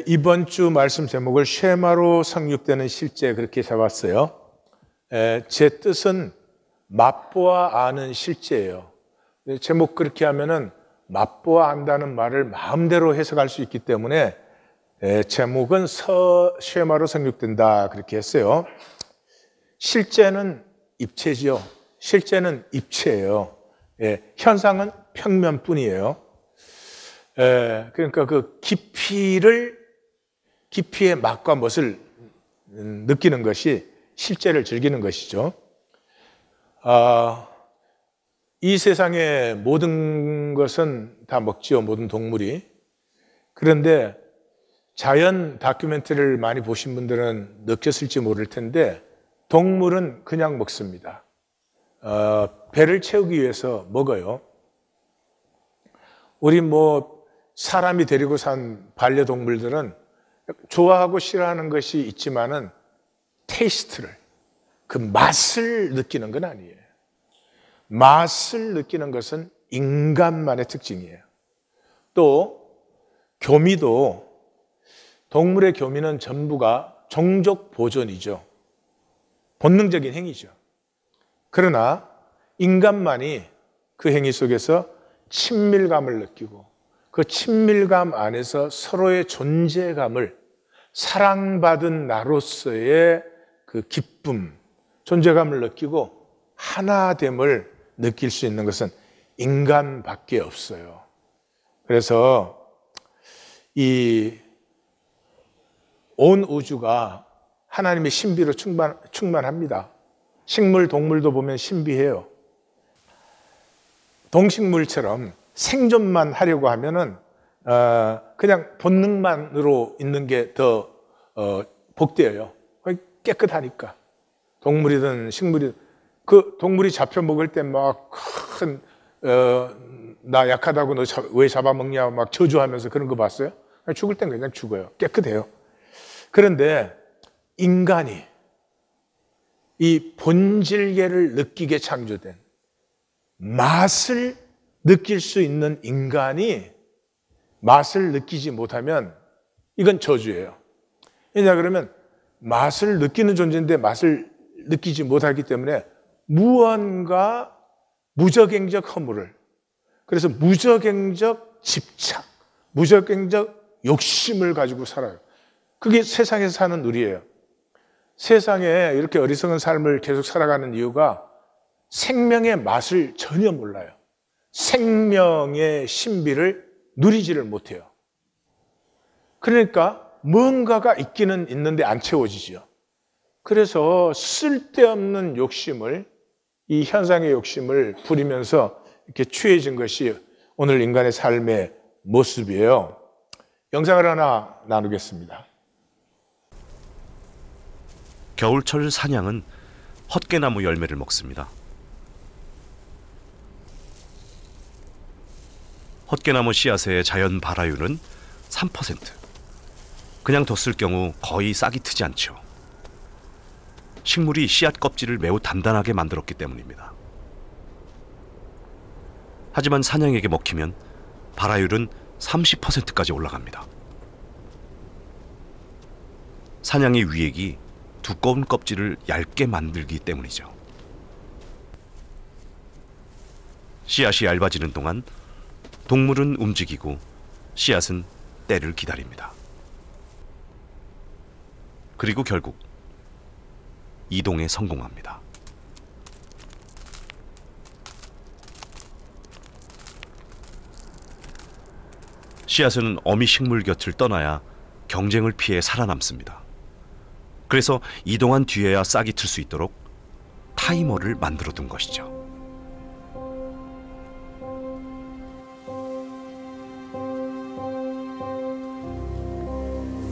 이번 주 말씀 제목을 쉐마로 성육되는 실제 그렇게 잡았어요. 제 뜻은 맛보아 아는 실제예요. 제목 그렇게 하면은 맛보아 안다는 말을 마음대로 해석할 수 있기 때문에 제목은 쉐마로 성육된다 그렇게 했어요. 실제는 입체지요. 실제는 입체예요. 현상은 평면뿐이에요. 그러니까 그 깊이의 맛과 멋을 느끼는 것이 실제를 즐기는 것이죠. 이 세상의 모든 것은 다 먹지요, 모든 동물이. 그런데 자연 다큐멘터리를 많이 보신 분들은 느꼈을지 모를 텐데 동물은 그냥 먹습니다. 배를 채우기 위해서 먹어요. 우리 사람이 데리고 산 반려동물들은 좋아하고 싫어하는 것이 있지만은 테이스트를, 그 맛을 느끼는 건 아니에요. 맛을 느끼는 것은 인간만의 특징이에요. 또 교미도, 동물의 교미는 전부가 종족 보존이죠. 본능적인 행위죠. 그러나 인간만이 그 행위 속에서 친밀감을 느끼고 그 친밀감 안에서 서로의 존재감을, 사랑받은 나로서의 그 기쁨, 존재감을 느끼고 하나됨을 느낄 수 있는 것은 인간밖에 없어요. 그래서 이 온 우주가 하나님의 신비로 충만합니다. 식물, 동물도 보면 신비해요. 동식물처럼 생존만 하려고 하면은 그냥 본능만으로 있는 게 더 복되어요. 깨끗하니까. 동물이든 식물이든. 그 동물이 잡혀 먹을 때 막 나 약하다고 너 왜 잡아먹냐 막 저주하면서 그런 거 봤어요? 죽을 땐 그냥 죽어요. 깨끗해요. 그런데 인간이 이 본질계를 느끼게 창조된, 맛을 느낄 수 있는 인간이 맛을 느끼지 못하면 이건 저주예요. 왜냐 그러면 맛을 느끼는 존재인데 맛을 느끼지 못하기 때문에 무언가 무적행적 허물을, 그래서 무적행적 집착, 무적행적 욕심을 가지고 살아요. 그게 세상에서 사는 우리예요. 세상에 이렇게 어리석은 삶을 계속 살아가는 이유가 생명의 맛을 전혀 몰라요. 생명의 신비를 누리지를 못해요. 그러니까 뭔가가 있기는 있는데 안 채워지죠. 그래서 쓸데없는 욕심을, 이 현상의 욕심을 부리면서 이렇게 취해진 것이 오늘 인간의 삶의 모습이에요. 영상을 하나 나누겠습니다. 겨울철 사냥은 헛개나무 열매를 먹습니다. 헛개나무 씨앗의 자연 발화율은 3%. 그냥 뒀을 경우 거의 싹이 트지 않죠. 식물이 씨앗 껍질을 매우 단단하게 만들었기 때문입니다. 하지만 사냥에게 먹히면 발화율은 30%까지 올라갑니다. 사냥의 위액이 두꺼운 껍질을 얇게 만들기 때문이죠. 씨앗이 얇아지는 동안 동물은 움직이고 씨앗은 때를 기다립니다. 그리고 결국 이동에 성공합니다. 씨앗은 어미 식물 곁을 떠나야 경쟁을 피해 살아남습니다. 그래서 이동한 뒤에야 싹이 틀 수 있도록 타이머를 만들어 둔 것이죠.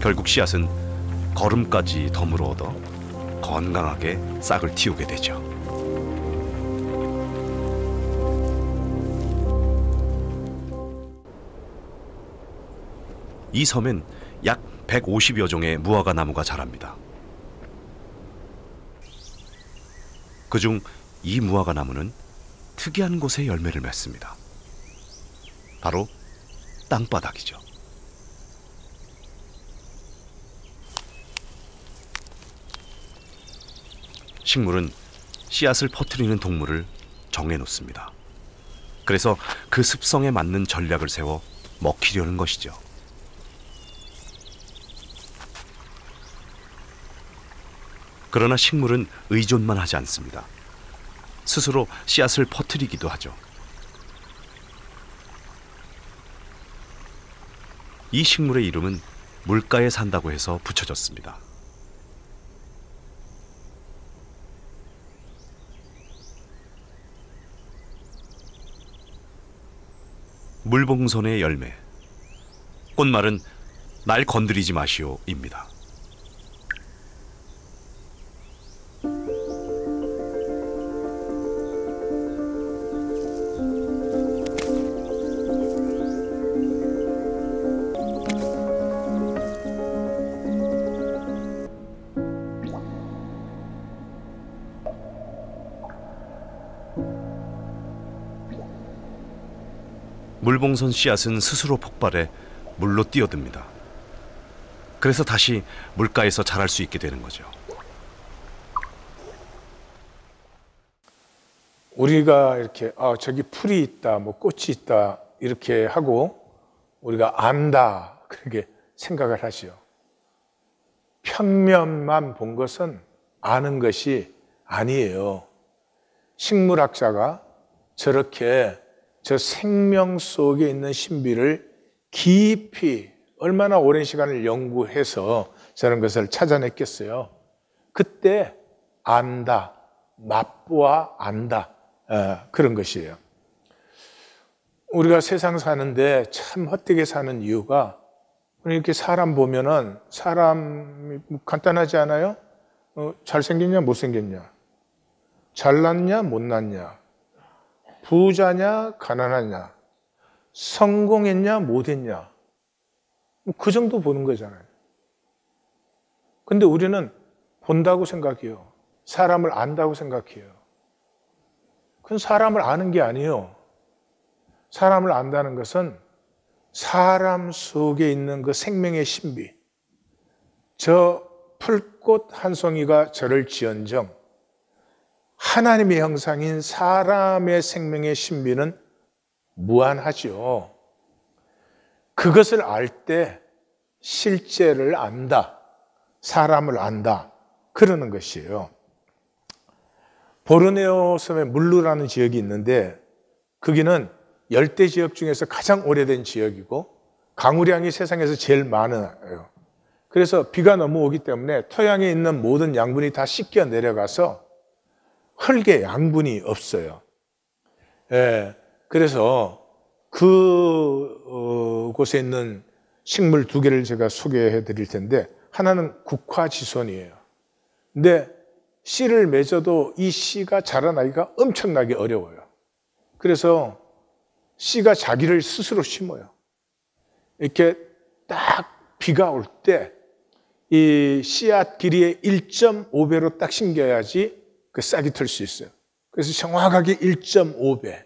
결국 씨앗은 거름까지 덤으로 얻어 건강하게 싹을 틔우게 되죠. 이 섬엔 약 150여 종의 무화과 나무가 자랍니다. 그중 이 무화과 나무는 특이한 곳에 열매를 맺습니다. 바로 땅바닥이죠. 식물은 씨앗을 퍼뜨리는 동물을 정해놓습니다. 그래서 그 습성에 맞는 전략을 세워 먹히려는 것이죠. 그러나 식물은 의존만 하지 않습니다. 스스로 씨앗을 퍼뜨리기도 하죠. 이 식물의 이름은 물가에 산다고 해서 붙여졌습니다. 물봉선의 열매. 꽃말은 날 건드리지 마시오입니다. 물봉선 씨앗은 스스로 폭발해 물로 뛰어듭니다. 그래서 다시 물가에서 자랄 수 있게 되는 거죠. 우리가 이렇게 저기 풀이 있다, 뭐 꽃이 있다 이렇게 하고 우리가 안다 그렇게 생각을 하지요. 평면만 본 것은 아는 것이 아니에요. 식물학자가 저렇게 저 생명 속에 있는 신비를 깊이 얼마나 오랜 시간을 연구해서 저런 것을 찾아냈겠어요. 그때 안다, 맛보아 안다, 그런 것이에요. 우리가 세상 사는데 참 헛되게 사는 이유가 이렇게 사람 보면은 사람이 간단하지 않아요? 잘생겼냐 못생겼냐, 잘났냐 못났냐, 부자냐 가난하냐, 성공했냐 못했냐, 그 정도 보는 거잖아요. 근데 우리는 본다고 생각해요. 사람을 안다고 생각해요. 그건 사람을 아는 게 아니에요. 사람을 안다는 것은 사람 속에 있는 그 생명의 신비, 저 풀꽃 한 송이가 저를 지언정 하나님의 형상인 사람의 생명의 신비는 무한하죠. 그것을 알 때 실제를 안다, 사람을 안다, 그러는 것이에요. 보르네오 섬에 물루라는 지역이 있는데 거기는 열대 지역 중에서 가장 오래된 지역이고 강우량이 세상에서 제일 많아요. 그래서 비가 너무 오기 때문에 토양에 있는 모든 양분이 다 씻겨 내려가서 흙에 양분이 없어요. 그래서 그곳에 있는 식물 두 개를 제가 소개해 드릴 텐데, 하나는 국화지손이에요. 근데 씨를 맺어도 이 씨가 자라나기가 엄청나게 어려워요. 그래서 씨가 자기를 스스로 심어요. 이렇게 딱 비가 올 때 이 씨앗 길이의 1.5배로 딱 심겨야지 그 싹이 틀 수 있어요. 그래서 정확하게 1.5배.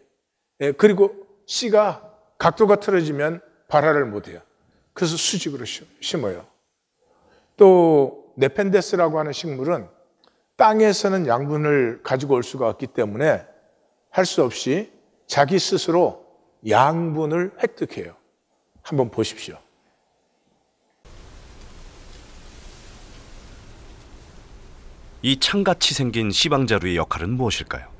그리고 씨가 각도가 틀어지면 발화를 못해요. 그래서 수직으로 심어요. 또 네펜데스라고 하는 식물은 땅에서는 양분을 가지고 올 수가 없기 때문에 할 수 없이 자기 스스로 양분을 획득해요. 한번 보십시오. 이 창같이 생긴 씨방자루의 역할은 무엇일까요?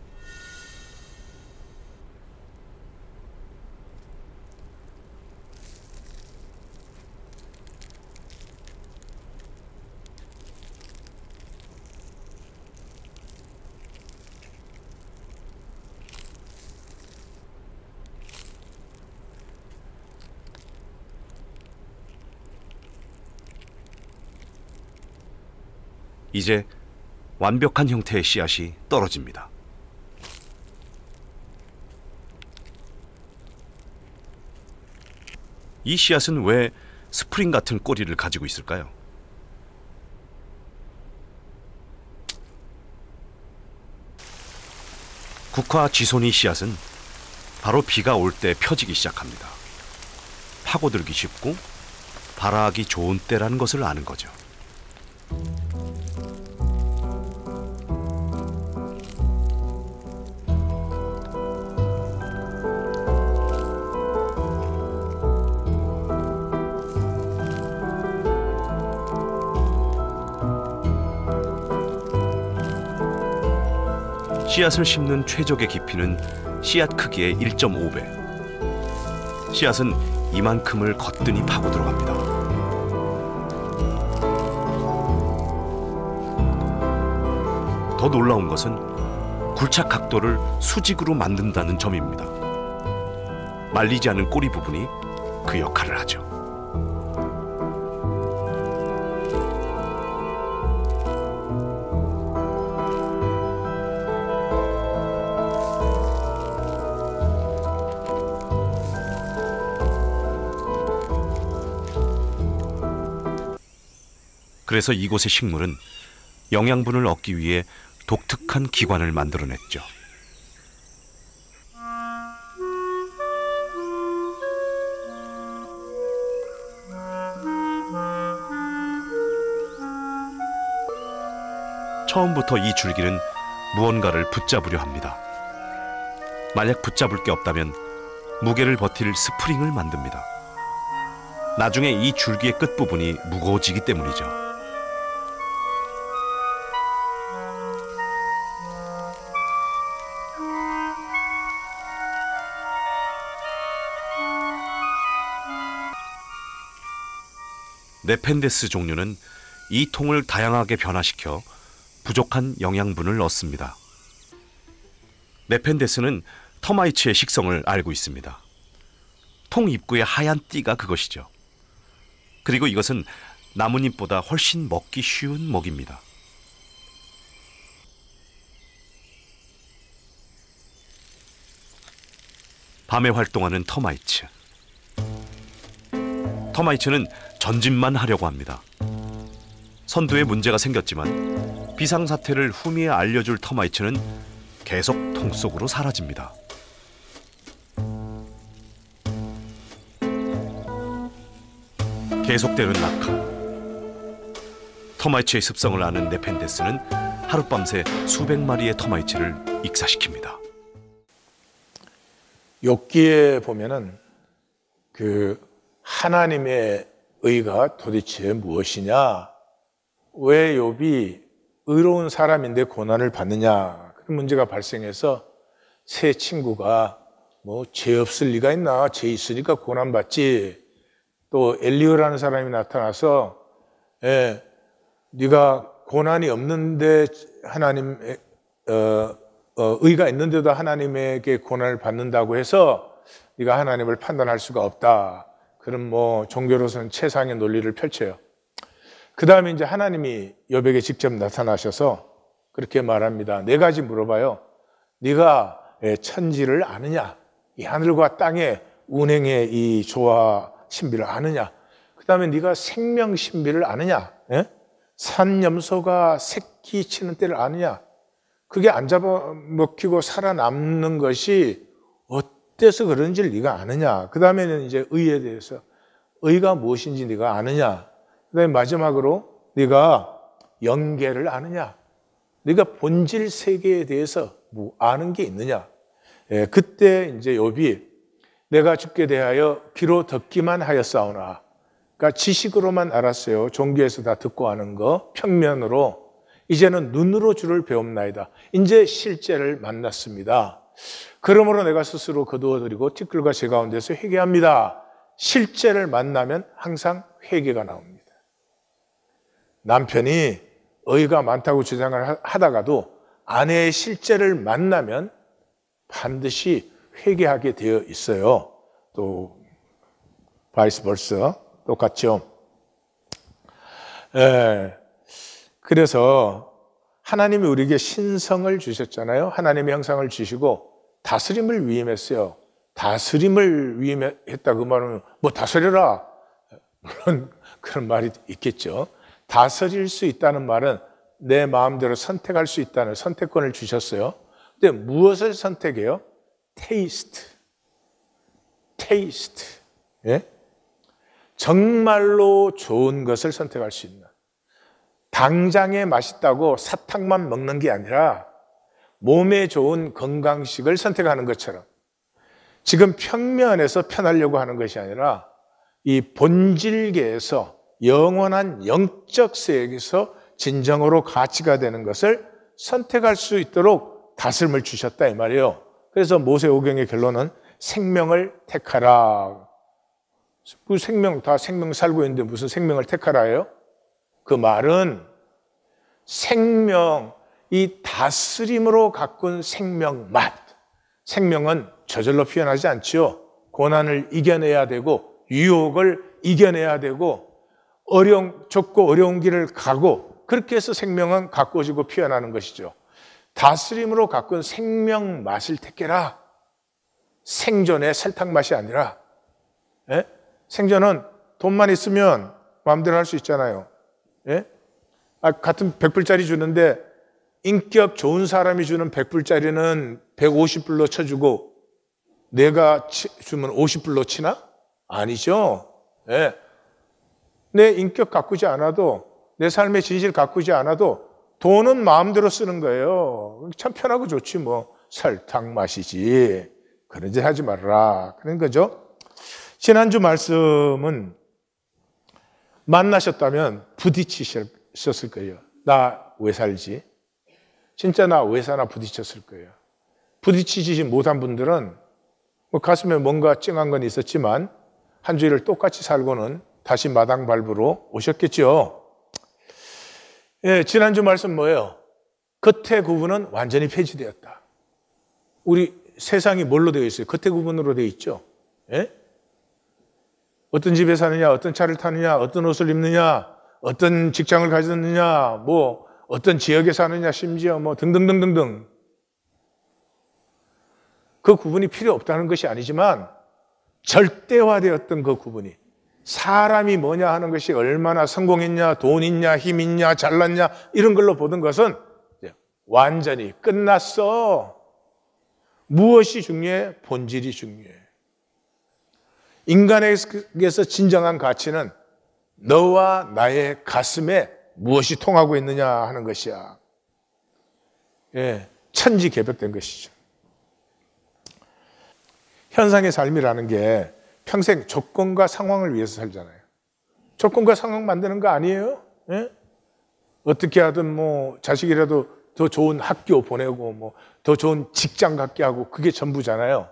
이제 완벽한 형태의 씨앗이 떨어집니다. 이 씨앗은 왜 스프링 같은 꼬리를 가지고 있을까요? 국화 지손이 씨앗은 바로 비가 올 때 펴지기 시작합니다. 파고들기 쉽고 발화하기 좋은 때라는 것을 아는 거죠. 씨앗을 심는 최적의 깊이는 씨앗 크기의 1.5배. 씨앗은 이만큼을 거뜬히 파고 들어갑니다. 더 놀라운 것은 굴착 각도를 수직으로 만든다는 점입니다. 말리지 않은 꼬리 부분이 그 역할을 하죠. 그래서 이곳의 식물은 영양분을 얻기 위해 독특한 기관을 만들어냈죠. 처음부터 이 줄기는 무언가를 붙잡으려 합니다. 만약 붙잡을 게 없다면 무게를 버틸 스프링을 만듭니다. 나중에 이 줄기의 끝부분이 무거워지기 때문이죠. 네펜데스 종류는 이 통을 다양하게 변화시켜 부족한 영양분을 얻습니다. 네펜데스는 터마이츠의 식성을 알고 있습니다. 통 입구의 하얀 띠가 그것이죠. 그리고 이것은 나뭇잎보다 훨씬 먹기 쉬운 먹입니다. 밤에 활동하는 터마이츠. 터마이츠는 전진만 하려고 합니다. 선두에 문제가 생겼지만 비상사태를 후미에 알려줄 터마이츠는 계속 통 속으로 사라집니다. 계속되는 낙하. 터마이츠의 습성을 아는 네펜데스는 하룻밤새 수백 마리의 터마이츠를 익사시킵니다. 욥기에 보면은 그 하나님의 의가 도대체 무엇이냐? 왜 욥이 의로운 사람인데 고난을 받느냐? 그런 문제가 발생해서 세 친구가 뭐 죄 없을 리가 있나? 죄 있으니까 고난 받지. 또 엘리야라는 사람이 나타나서 네가 고난이 없는데 하나님 의가 있는데도 하나님에게 고난을 받는다고 해서 네가 하나님을 판단할 수가 없다. 그런 뭐 종교로서는 최상의 논리를 펼쳐요. 그 다음에 이제 하나님이 욥에게 직접 나타나셔서 그렇게 말합니다. 네 가지 물어봐요. 네가 천지를 아느냐? 이 하늘과 땅의 운행의 이 조화 신비를 아느냐? 그 다음에 네가 생명 신비를 아느냐? 산염소가 새끼 치는 때를 아느냐? 그게 안 잡아먹히고 살아남는 것이 어때서 그런지를 네가 아느냐? 그 다음에는 이제 의에 대해서 의가 무엇인지 네가 아느냐? 그 다음에 마지막으로 네가 영계를 아느냐? 네가 본질 세계에 대해서 뭐 아는 게 있느냐? 그때 이제 욥이 내가 주께 대하여 귀로 듣기만 하였사오나, 그러니까 지식으로만 알았어요. 종교에서 다 듣고 아는 거 평면으로. 이제는 눈으로 주를 배웁나이다. 이제 실제를 만났습니다. 그러므로 내가 스스로 거두어드리고 티끌과 제 가운데서 회개합니다. 실제를 만나면 항상 회개가 나옵니다. 남편이 의가 많다고 주장을 하다가도 아내의 실제를 만나면 반드시 회개하게 되어 있어요. 또 바이스 벌써 똑같죠. 그래서 하나님이 우리에게 신성을 주셨잖아요. 하나님의 형상을 주시고 다스림을 위임했어요. 다스림을 위임했다 그 말은 뭐 다스려라, 물론 그런 말이 있겠죠. 다스릴 수 있다는 말은 내 마음대로 선택할 수 있다는 선택권을 주셨어요. 근데 무엇을 선택해요? 테이스트. 정말로 좋은 것을 선택할 수 있는, 당장에 맛있다고 사탕만 먹는 게 아니라 몸에 좋은 건강식을 선택하는 것처럼 지금 평면에서 편하려고 하는 것이 아니라 이 본질계에서 영원한 영적 세계에서 진정으로 가치가 되는 것을 선택할 수 있도록 다스림을 주셨다 이 말이에요. 그래서 모세오경의 결론은 생명을 택하라. 그 생명, 다 생명 살고 있는데 무슨 생명을 택하라예요? 그 말은 생명, 이 다스림으로 가꾼 생명 맛. 생명은 저절로 피어나지 않지요. 고난을 이겨내야 되고 유혹을 이겨내야 되고 좁고 어려운 길을 가고 그렇게 해서 생명은 가꾸어지고 피어나는 것이죠. 다스림으로 가꾼 생명 맛을 택해라. 생존의 설탕 맛이 아니라. 예? 생존은 돈만 있으면 마음대로 할 수 있잖아요. 예? 같은 100불짜리 주는데 인격 좋은 사람이 주는 100불짜리는 150불로 쳐주고 내가 주면 50불로 치나? 아니죠. 예. 내 인격 가꾸지 않아도 내 삶의 진실 가꾸지 않아도 돈은 마음대로 쓰는 거예요. 참 편하고 좋지 뭐. 설탕 맛이지. 그런 짓 하지 말아라. 그런 거죠. 지난주 말씀은 만나셨다면 부딪히셨을 거예요. 나 왜 살지? 진짜 나 왜 사나 부딪혔을 거예요. 부딪히지 못한 분들은 뭐 가슴에 뭔가 찡한 건 있었지만 한 주일을 똑같이 살고는 다시 마당 밟으러 오셨겠죠. 예, 지난주 말씀 뭐예요? 겉의 구분은 완전히 폐지되었다. 우리 세상이 뭘로 되어 있어요? 겉의 구분으로 되어 있죠. 예? 어떤 집에 사느냐, 어떤 차를 타느냐, 어떤 옷을 입느냐, 어떤 직장을 가졌느냐, 뭐 어떤 지역에 사느냐, 심지어 뭐 등등등등등. 그 구분이 필요 없다는 것이 아니지만 절대화되었던 그 구분이 사람이 뭐냐 하는 것이 얼마나 성공했냐, 돈 있냐, 힘 있냐, 잘났냐 이런 걸로 보던 것은 완전히 끝났어. 무엇이 중요해? 본질이 중요해. 인간에게서 진정한 가치는 너와 나의 가슴에 무엇이 통하고 있느냐 하는 것이야. 예, 천지개벽된 것이죠. 현상의 삶이라는 게 평생 조건과 상황을 위해서 살잖아요. 조건과 상황 만드는 거 아니에요? 예? 어떻게 하든 뭐 자식이라도 더 좋은 학교 보내고 뭐 더 좋은 직장 갖게 하고 그게 전부잖아요.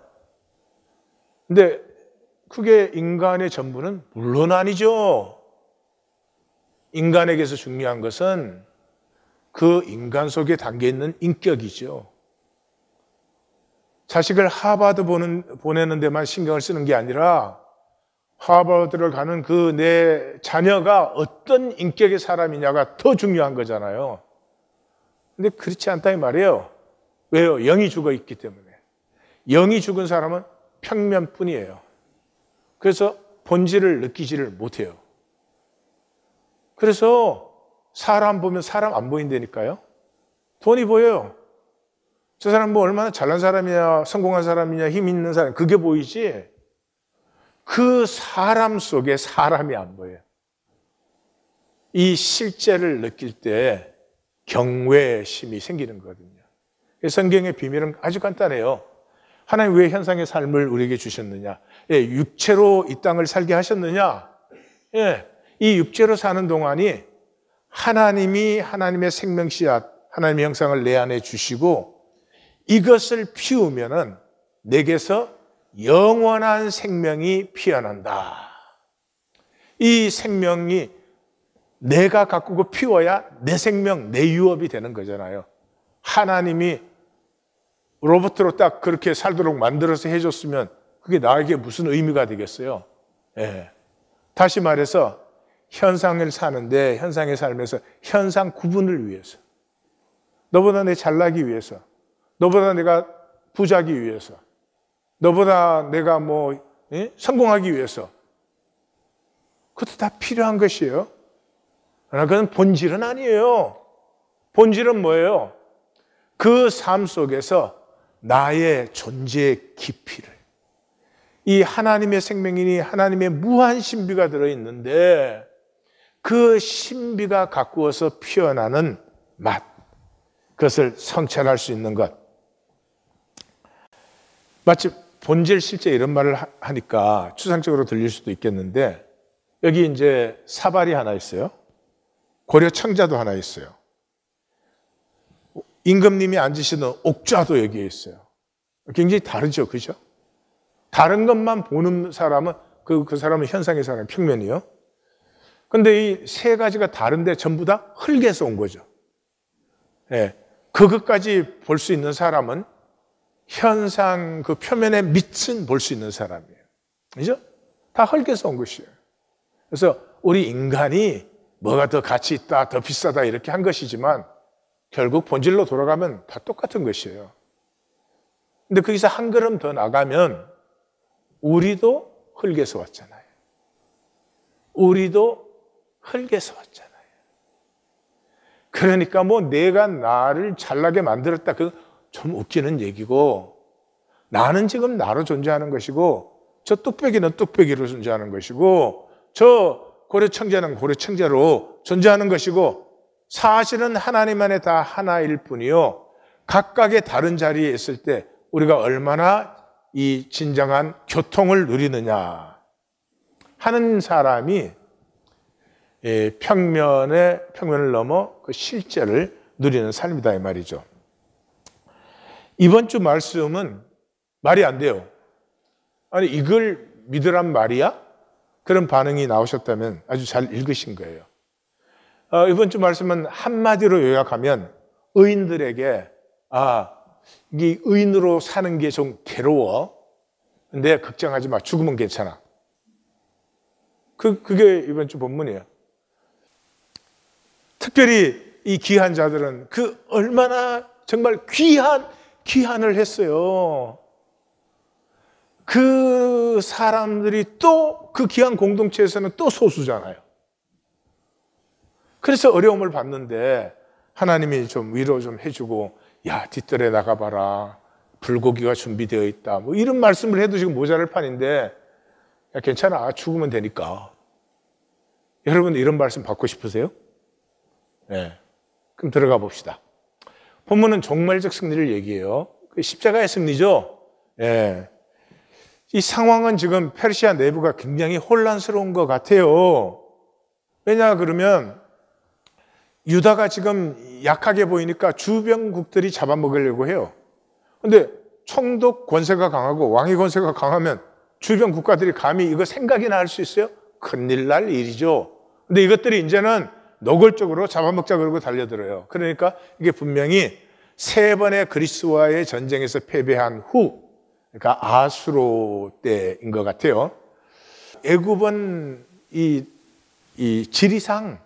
근데 그게 인간의 전부는 물론 아니죠. 인간에게서 중요한 것은 그 인간 속에 담겨 있는 인격이죠. 자식을 하버드 보내는 데만 신경을 쓰는 게 아니라 하버드를 가는 그 내 자녀가 어떤 인격의 사람이냐가 더 중요한 거잖아요. 근데 그렇지 않다 이 말이에요. 왜요? 영이 죽어 있기 때문에. 영이 죽은 사람은 평면뿐이에요. 그래서 본질을 느끼지를 못해요. 그래서 사람 보면 사람 안 보인다니까요. 돈이 보여요. 저 사람 뭐 얼마나 잘난 사람이냐, 성공한 사람이냐, 힘 있는 사람, 그게 보이지 그 사람 속에 사람이 안 보여요. 이 실제를 느낄 때 경외심이 생기는 거거든요. 성경의 비밀은 아주 간단해요. 하나님 왜 현상의 삶을 우리에게 주셨느냐? 예, 육체로 이 땅을 살게 하셨느냐? 예, 이 육체로 사는 동안이 하나님이 하나님의 생명 씨앗, 하나님의 형상을 내 안에 주시고 이것을 피우면은 내게서 영원한 생명이 피어난다. 이 생명이 내가 가꾸고 피워야 내 생명, 내 유업이 되는 거잖아요. 하나님이 로봇으로 딱 그렇게 살도록 만들어서 해줬으면 그게 나에게 무슨 의미가 되겠어요? 예. 다시 말해서 현상을 사는데 현상의 삶에서 현상 구분을 위해서 너보다 내 잘나기 위해서 너보다 내가 부자기 위해서 너보다 내가 뭐 성공하기 위해서 그것도 다 필요한 것이에요. 그러나 그건 본질은 아니에요. 본질은 뭐예요? 그 삶 속에서 나의 존재의 깊이를 이 하나님의 생명이니 하나님의 무한 신비가 들어있는데 그 신비가 가꾸어서 피어나는 맛, 그것을 성찰할 수 있는 것. 마치 본질 실제 이런 말을 하니까 추상적으로 들릴 수도 있겠는데 여기 이제 사발이 하나 있어요. 고려 청자도 하나 있어요. 임금님이 앉으시는 옥좌도 여기에 있어요. 굉장히 다르죠, 그죠? 다른 것만 보는 사람은 그 사람은 현상의 사람, 평면이요. 근데 이 세 가지가 다른데 전부 다 흙에서 온 거죠. 예, 그것까지 볼 수 있는 사람은 현상 그 표면의 밑은 볼 수 있는 사람이에요. 그죠? 다 흙에서 온 것이에요. 그래서 우리 인간이 뭐가 더 가치 있다, 더 비싸다 이렇게 한 것이지만 결국 본질로 돌아가면 다 똑같은 것이에요. 근데 거기서 한 걸음 더 나가면 우리도 흙에서 왔잖아요. 우리도 흙에서 왔잖아요. 그러니까 뭐 내가 나를 잘나게 만들었다, 그거 좀 웃기는 얘기고, 나는 지금 나로 존재하는 것이고, 저 뚝배기는 뚝배기로 존재하는 것이고, 저 고려청자는 고려청자로 존재하는 것이고, 사실은 하나님 안에 다 하나일 뿐이요, 각각의 다른 자리에 있을 때 우리가 얼마나 이 진정한 교통을 누리느냐 하는 사람이 평면을 넘어 그 실제를 누리는 삶이다 이 말이죠. 이번 주 말씀은 말이 안 돼요. 아니 이걸 믿으란 말이야? 그런 반응이 나오셨다면 아주 잘 읽으신 거예요. 이번 주 말씀은 한마디로 요약하면 의인들에게 이 의인으로 사는 게 좀 괴로워. 근데 걱정하지 마. 죽으면 괜찮아. 그게 이번 주 본문이에요. 특별히 이 귀한 자들은 그 얼마나 정말 귀한을 했어요. 그 사람들이 또 그 귀한 공동체에서는 또 소수잖아요. 그래서 어려움을 받는데 하나님이 좀 위로 좀 해주고, 야, 뒷뜰에 나가봐라. 불고기가 준비되어 있다. 뭐 이런 말씀을 해도 지금 모자랄 판인데, 야, 괜찮아. 죽으면 되니까. 여러분 이런 말씀 받고 싶으세요? 네. 그럼 들어가 봅시다. 본문은 종말적 승리를 얘기해요. 십자가의 승리죠. 네. 이 상황은 지금 페르시아 내부가 굉장히 혼란스러운 것 같아요. 왜냐 그러면 유다가 지금 약하게 보이니까 주변국들이 잡아먹으려고 해요. 근데 총독 권세가 강하고 왕의 권세가 강하면 주변 국가들이 감히 이거 생각이나 할 수 있어요? 큰일 날 일이죠. 근데 이것들이 이제는 노골적으로 잡아먹자 그러고 달려들어요. 그러니까 이게 분명히 3번의 그리스와의 전쟁에서 패배한 후, 그러니까 아수로 때인 것 같아요. 애굽은 이 지리상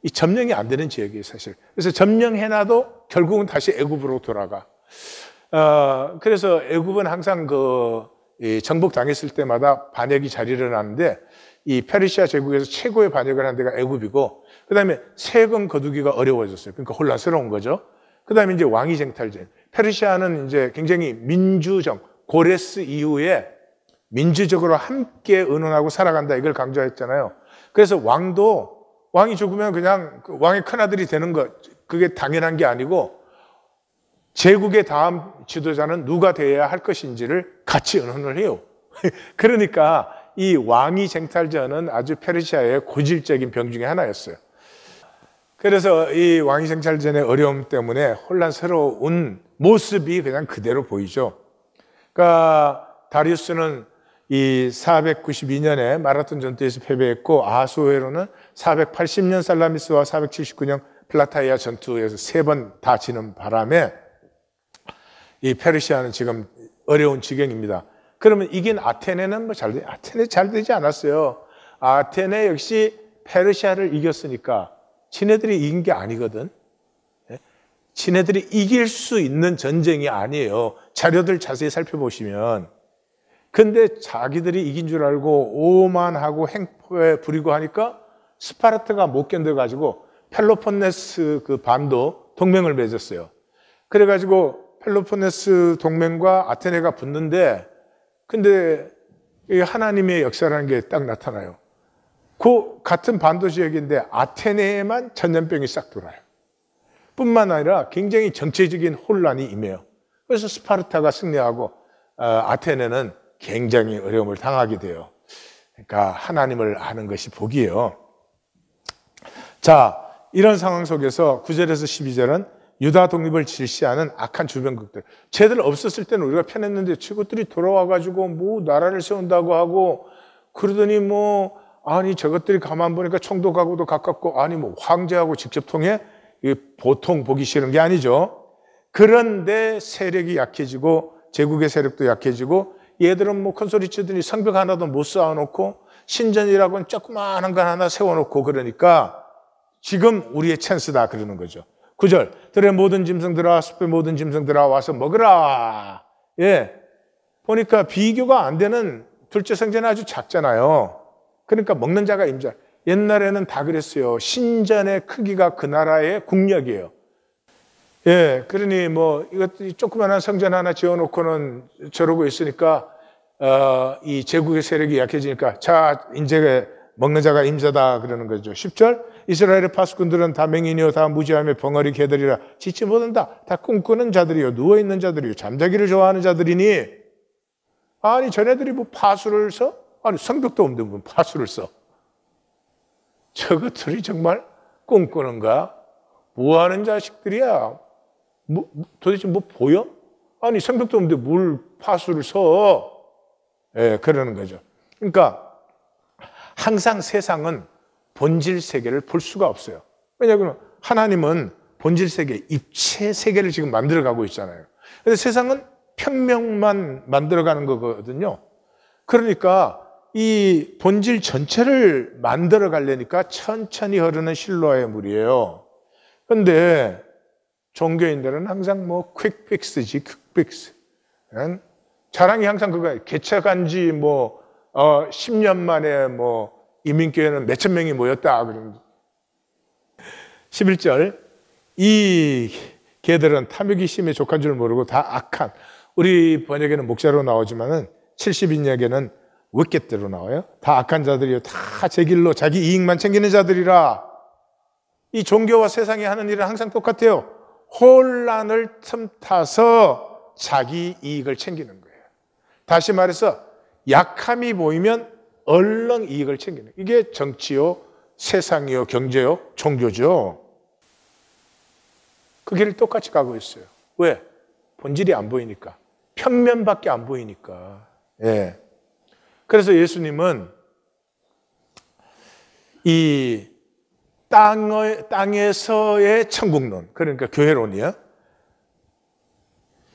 이 점령이 안 되는 지역이에요, 사실. 그래서 점령해놔도 결국은 다시 애굽으로 돌아가. 그래서 애굽은 항상 정복당했을 때마다 반역이 잘 일어나는데, 이 페르시아 제국에서 최고의 반역을 한 데가 애굽이고, 그 다음에 세금 거두기가 어려워졌어요. 그러니까 혼란스러운 거죠. 그 다음에 이제 왕위 쟁탈전. 페르시아는 이제 굉장히 민주정, 고레스 이후에 민주적으로 함께 의논하고 살아간다, 이걸 강조했잖아요. 그래서 왕이 죽으면 그냥 왕의 큰아들이 되는 것, 그게 당연한 게 아니고 제국의 다음 지도자는 누가 되어야 할 것인지를 같이 의논을 해요. 그러니까 이 왕위 쟁탈전은 아주 페르시아의 고질적인 병 중에 하나였어요. 그래서 이 왕위 쟁탈전의 어려움 때문에 혼란스러운 모습이 그냥 그대로 보이죠. 그러니까 다리우스는 이 492년에 마라톤 전투에서 패배했고, 아하수에로는 480년 살라미스와 479년 플라타이아 전투에서 3번 다 지는 바람에 이 페르시아는 지금 어려운 지경입니다. 그러면 이긴 아테네는 아테네 잘 되지 않았어요. 아테네 역시 페르시아를 이겼으니까 지네들이 이긴 게 아니거든. 지네들이 이길 수 있는 전쟁이 아니에요. 자료들 자세히 살펴보시면. 근데 자기들이 이긴 줄 알고 오만하고 행포에 부리고 하니까 스파르타가 못 견뎌가지고 펠로폰네스 그 반도 동맹을 맺었어요. 그래가지고 펠로폰네스 동맹과 아테네가 붙는데, 근데 하나님의 역사라는 게 딱 나타나요. 그 같은 반도 지역인데 아테네에만 전염병이 싹 돌아요. 뿐만 아니라 굉장히 정치적인 혼란이 임해요. 그래서 스파르타가 승리하고 아테네는 굉장히 어려움을 당하게 돼요. 그러니까 하나님을 아는 것이 복이에요. 자, 이런 상황 속에서 9절에서 12절은 유다 독립을 질시하는 악한 주변국들. 쟤들 없었을 때는 우리가 편했는데 저것들이 돌아와가지고 뭐 나라를 세운다고 하고 그러더니 뭐 아니 저것들이 가만 보니까 총독하고도 가깝고 아니 뭐 황제하고 직접 통해 이게 보통 보기 싫은 게 아니죠. 그런데 세력이 약해지고 제국의 세력도 약해지고 얘들은 뭐 큰소리 치더니 성벽 하나도 못 쌓아놓고 신전이라고는 조그마한 건 하나 세워놓고 그러니까 지금 우리의 찬스다 그러는 거죠. 9절 들의 모든 짐승들아 숲의 모든 짐승들아 와서 먹으라. 예, 보니까 비교가 안 되는 둘째 성전은 아주 작잖아요. 그러니까 먹는 자가 임자. 옛날에는 다 그랬어요. 신전의 크기가 그 나라의 국력이에요. 예, 그러니 뭐 이것들이 조그마한 성전 하나 지어놓고는 저러고 있으니까 이 제국의 세력이 약해지니까 자 이제 먹는 자가 임자다 그러는 거죠. 10절 이스라엘의 파수꾼들은 다 맹인이요 다 무지하며 벙어리 개들이라 지치 못한다. 다 꿈꾸는 자들이요 누워있는 자들이요 잠자기를 좋아하는 자들이니 아니 전애들이 뭐 파수를 써? 아니 성벽도 없는데 뭐 파수를 써? 저것들이 정말 꿈꾸는가? 뭐하는 자식들이야? 도대체 뭐 보여? 아니 성벽도 없는데 뭘 파수를 써? 예, 그러는 거죠. 그러니까 항상 세상은 본질 세계를 볼 수가 없어요. 왜냐하면 하나님은 본질 세계, 입체 세계를 지금 만들어가고 있잖아요. 그런데 세상은 평면만 만들어가는 거거든요. 그러니까 이 본질 전체를 만들어 가려니까 천천히 흐르는 실로아의 물이에요. 그런데 종교인들은 항상 뭐 퀵픽스지, 퀵픽스. 자랑이 항상 그거예요. 개척한 지 뭐 10년 만에 뭐 이민교회는 몇천 명이 모였다. 그런 11절 이 개들은 탐욕이 심해 족한 줄 모르고 다 악한 우리 번역에는 목자로 나오지만은 70인역에는 윗get대로 나와요. 다 악한 자들이요. 다 제 길로 자기 이익만 챙기는 자들이라. 이 종교와 세상이 하는 일은 항상 똑같아요. 혼란을 틈타서 자기 이익을 챙기는 거예요. 다시 말해서 약함이 보이면 얼른 이익을 챙기는 거예요. 이게 정치요, 세상이요, 경제요, 종교죠. 그 길을 똑같이 가고 있어요. 왜? 본질이 안 보이니까. 평면밖에 안 보이니까. 예. 그래서 예수님은 이 땅에서의 천국론, 그러니까 교회론이요.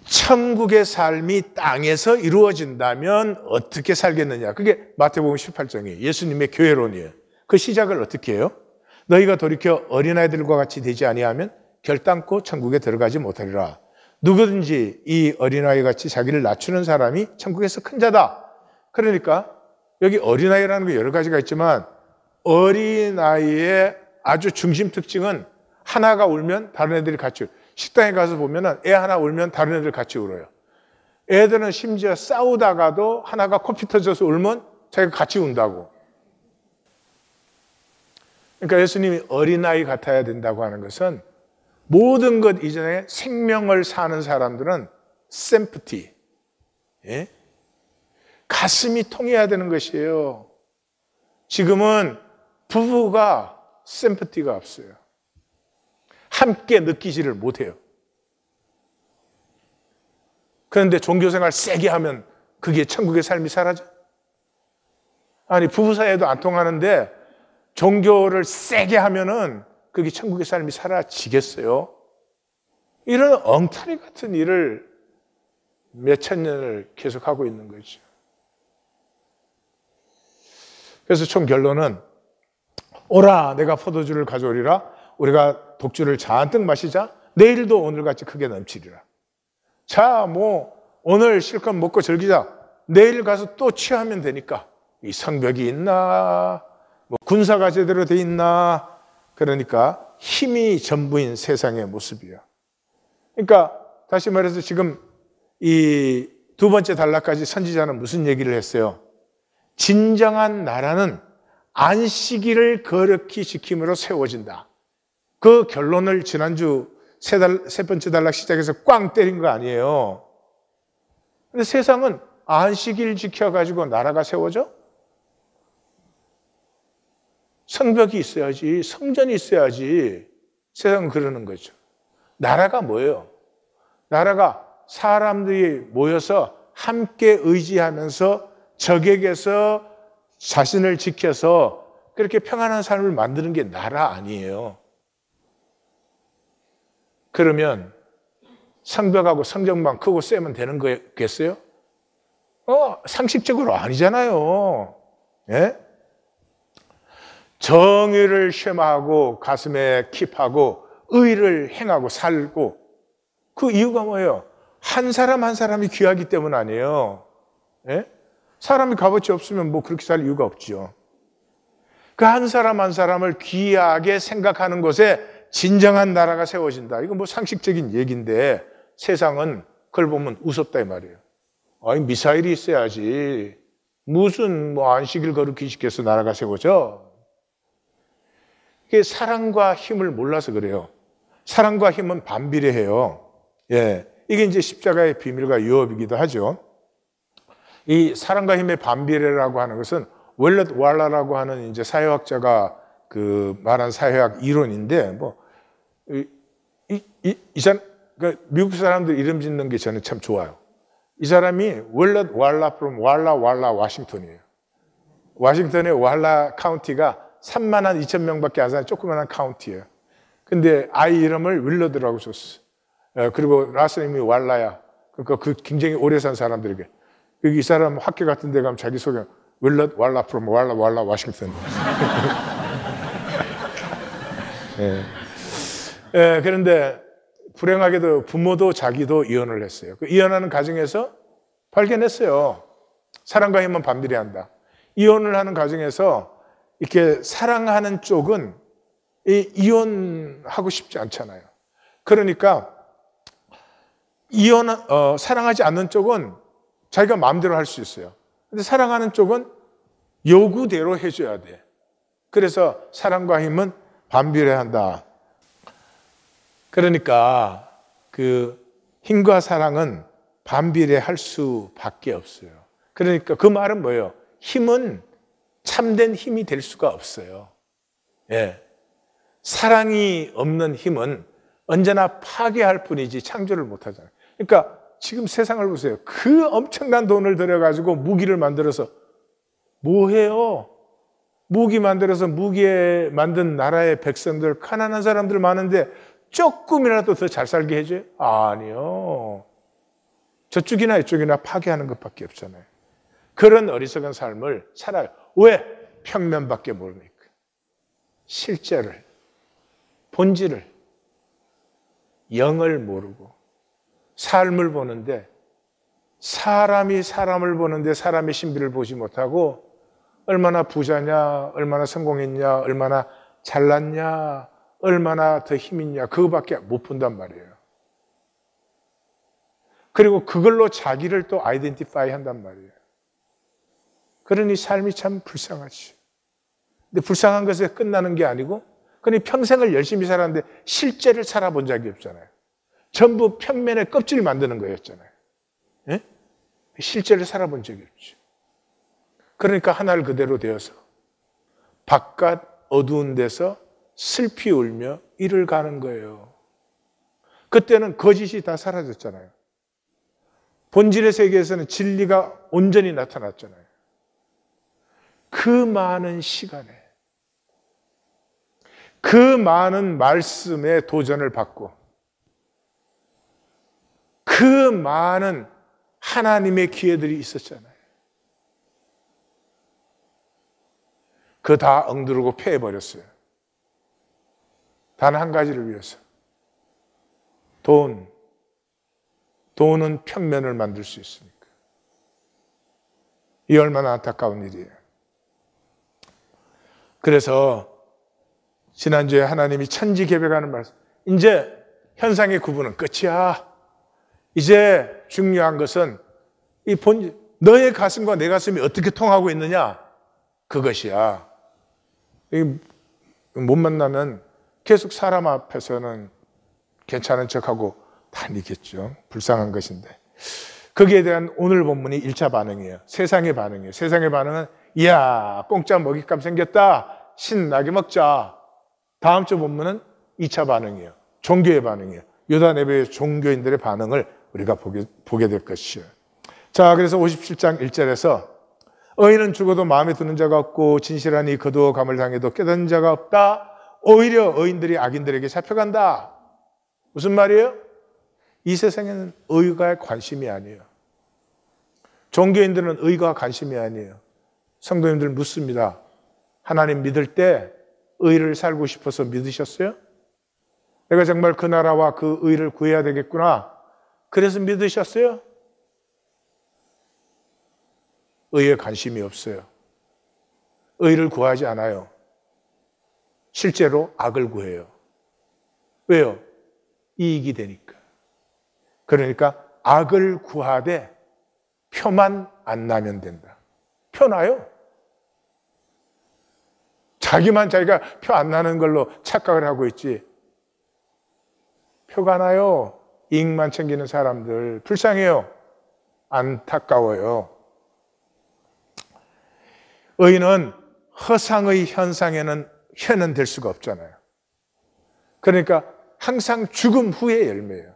천국의 삶이 땅에서 이루어진다면 어떻게 살겠느냐. 그게 마태복음 18장이에요. 예수님의 교회론이에요. 그 시작을 어떻게 해요? 너희가 돌이켜 어린아이들과 같이 되지 아니하면 결단코 천국에 들어가지 못하리라. 누구든지 이 어린아이 같이 자기를 낮추는 사람이 천국에서 큰 자다. 그러니까 여기 어린아이라는 게 여러 가지가 있지만 어린아이의 아주 중심 특징은 하나가 울면 다른 애들이 같이 울어요. 식당에 가서 보면 애 하나 울면 다른 애들 같이 울어요. 애들은 심지어 싸우다가도 하나가 코피 터져서 울면 자기가 같이 운다고. 그러니까 예수님이 어린아이 같아야 된다고 하는 것은 모든 것 이전에 생명을 사는 사람들은 샘프티, 예? 가슴이 통해야 되는 것이에요. 지금은 부부가 샘프티가 없어요. 함께 느끼지를 못해요. 그런데 종교생활 세게 하면 그게 천국의 삶이 사라져? 아니 부부 사이에도 안 통하는데 종교를 세게 하면은 그게 천국의 삶이 사라지겠어요? 이런 엉터리 같은 일을 몇천 년을 계속하고 있는 거죠. 그래서 총 결론은 오라 내가 포도주를 가져오리라. 우리가 독주를 잔뜩 마시자. 내일도 오늘같이 크게 넘치리라. 자, 뭐 오늘 실컷 먹고 즐기자. 내일 가서 또 취하면 되니까. 이 성벽이 있나? 뭐 군사가 제대로 돼 있나? 그러니까 힘이 전부인 세상의 모습이야. 그러니까 다시 말해서 지금 이 두 번째 단락까지 선지자는 무슨 얘기를 했어요? 진정한 나라는 안식일을 거룩히 지킴으로 세워진다. 그 결론을 지난주 세 번째 단락 시작해서 꽝 때린 거 아니에요. 근데 세상은 안식일 지켜가지고 나라가 세워져? 성벽이 있어야지, 성전이 있어야지. 세상은 그러는 거죠. 나라가 뭐예요? 나라가 사람들이 모여서 함께 의지하면서 적에게서 자신을 지켜서 그렇게 평안한 삶을 만드는 게 나라 아니에요. 그러면 성벽하고 성전만 크고 세면 되는 거겠어요? 상식적으로 아니잖아요. 예? 정의를 쉐마하고 가슴에 킵하고 의를 행하고 살고, 그 이유가 뭐예요? 한 사람 한 사람이 귀하기 때문 아니에요. 예? 사람이 값어치 없으면 뭐 그렇게 살 이유가 없죠. 그 한 사람 한 사람을 귀하게 생각하는 곳에 진정한 나라가 세워진다. 이건 뭐 상식적인 얘기인데 세상은 그걸 보면 우습다 이 말이에요. 아니, 미사일이 있어야지 무슨 뭐 안식일 거룩히 시켜서 나라가 세워져. 이게 사랑과 힘을 몰라서 그래요. 사랑과 힘은 반비례해요. 예, 이게 이제 십자가의 비밀과 유업이기도 하죠. 이 사랑과 힘의 반비례라고 하는 것은 웰렛 왈라라고 하는 이제 사회학자가 그 말한 사회학 이론인데, 뭐 이 사람, 그러니까 미국 사람들 이름 짓는 게 저는 참 좋아요. 이 사람이 웰렛 왈라 from 왈라 워싱턴이에요. 워싱턴의 왈라 카운티가 3만 한 2천 명밖에 안 사는 조그만한 카운티예요. 근데 아이 이름을 윌러드라고 줬어. 그리고 라스님이 왈라야. 그러니까 그 굉장히 오래 산 사람들에게. 이 사람 학교 같은 데 가면 자기 소개 윌러 왈라 from 왈라 워싱턴. 그런데 불행하게도 부모도 자기도 이혼을 했어요. 그 이혼하는 과정에서 발견했어요. 사랑과 힘은 반비례한다. 이혼을 하는 과정에서 이렇게 사랑하는 쪽은 이혼하고 싶지 않잖아요. 그러니까 사랑하지 않는 쪽은 자기가 마음대로 할 수 있어요. 근데 사랑하는 쪽은 요구대로 해줘야 돼. 그래서 사랑과 힘은 반비례한다. 그러니까 그 힘과 사랑은 반비례할 수밖에 없어요. 그러니까 그 말은 뭐예요? 힘은 참된 힘이 될 수가 없어요. 예. 사랑이 없는 힘은 언제나 파괴할 뿐이지 창조를 못하잖아요. 그러니까 지금 세상을 보세요. 그 엄청난 돈을 들여가지고 무기를 만들어서 뭐 해요? 무기 만들어서 무기에 만든 나라의 백성들, 가난한 사람들 많은데 조금이라도 더 잘 살게 해줘요? 아니요. 저쪽이나 이쪽이나 파괴하는 것밖에 없잖아요. 그런 어리석은 삶을 살아요. 왜? 평면밖에 모르니까. 실제를, 본질을, 영을 모르고 삶을 보는데, 사람이 사람을 보는데 사람의 신비를 보지 못하고 얼마나 부자냐, 얼마나 성공했냐, 얼마나 잘났냐, 얼마나 더 힘있냐, 그거밖에 못 본단 말이에요. 그리고 그걸로 자기를 또 아이덴티파이 한단 말이에요. 그러니 삶이 참 불쌍하지. 근데 불쌍한 것에 끝나는 게 아니고, 그러니 평생을 열심히 살았는데 실제를 살아본 적이 없잖아요. 전부 평면에 껍질 만드는 거였잖아요. 예? 실제를 살아본 적이 없죠. 그러니까 하늘 그대로 되어서 바깥 어두운 데서 슬피 울며 이를 가는 거예요. 그때는 거짓이 다 사라졌잖아요. 본질의 세계에서는 진리가 온전히 나타났잖아요. 그 많은 시간에, 그 많은 말씀에 도전을 받고, 그 많은 하나님의 기회들이 있었잖아요. 그거 다 엉두르고 패해버렸어요. 단 한 가지를 위해서. 돈은 평면을 만들 수 있으니까. 이 얼마나 안타까운 일이에요. 그래서 지난주에 하나님이 천지개벽하는 말씀, 이제 현상의 구분은 끝이야. 이제 중요한 것은 이 본질, 너의 가슴과 내 가슴이 어떻게 통하고 있느냐, 그것이야. 못 만나면 계속 사람 앞에서는 괜찮은 척하고 다니겠죠. 불쌍한 것인데. 거기에 대한 오늘 본문이 1차 반응이에요. 세상의 반응이에요. 세상의 반응은, 이야, 공짜 먹잇감 생겼다, 신나게 먹자. 다음 주 본문은 2차 반응이에요. 종교의 반응이에요. 유다 네베의 종교인들의 반응을 우리가 보게 될 것이에요. 자, 그래서 57장 1절에서 의인은 죽어도 마음에 드는 자가 없고 진실하니 거두어감을 당해도 깨닫는 자가 없다. 오히려 의인들이 악인들에게 잡혀간다. 무슨 말이에요? 이 세상에는 의가 관심이 아니에요. 종교인들은 의가 관심이 아니에요. 성도님들 묻습니다. 하나님 믿을 때 의를 살고 싶어서 믿으셨어요? 내가 정말 그 나라와 그 의를 구해야 되겠구나. 그래서 믿으셨어요? 의에 관심이 없어요. 의를 구하지 않아요. 실제로 악을 구해요. 왜요? 이익이 되니까. 그러니까 악을 구하되 표만 안 나면 된다. 표 나요? 자기만 자기가 표 안 나는 걸로 착각을 하고 있지. 표가 나요. 이익만 챙기는 사람들 불쌍해요. 안타까워요. 의인은 허상의 현상에는 현현될 수가 없잖아요. 그러니까 항상 죽음 후의 열매예요.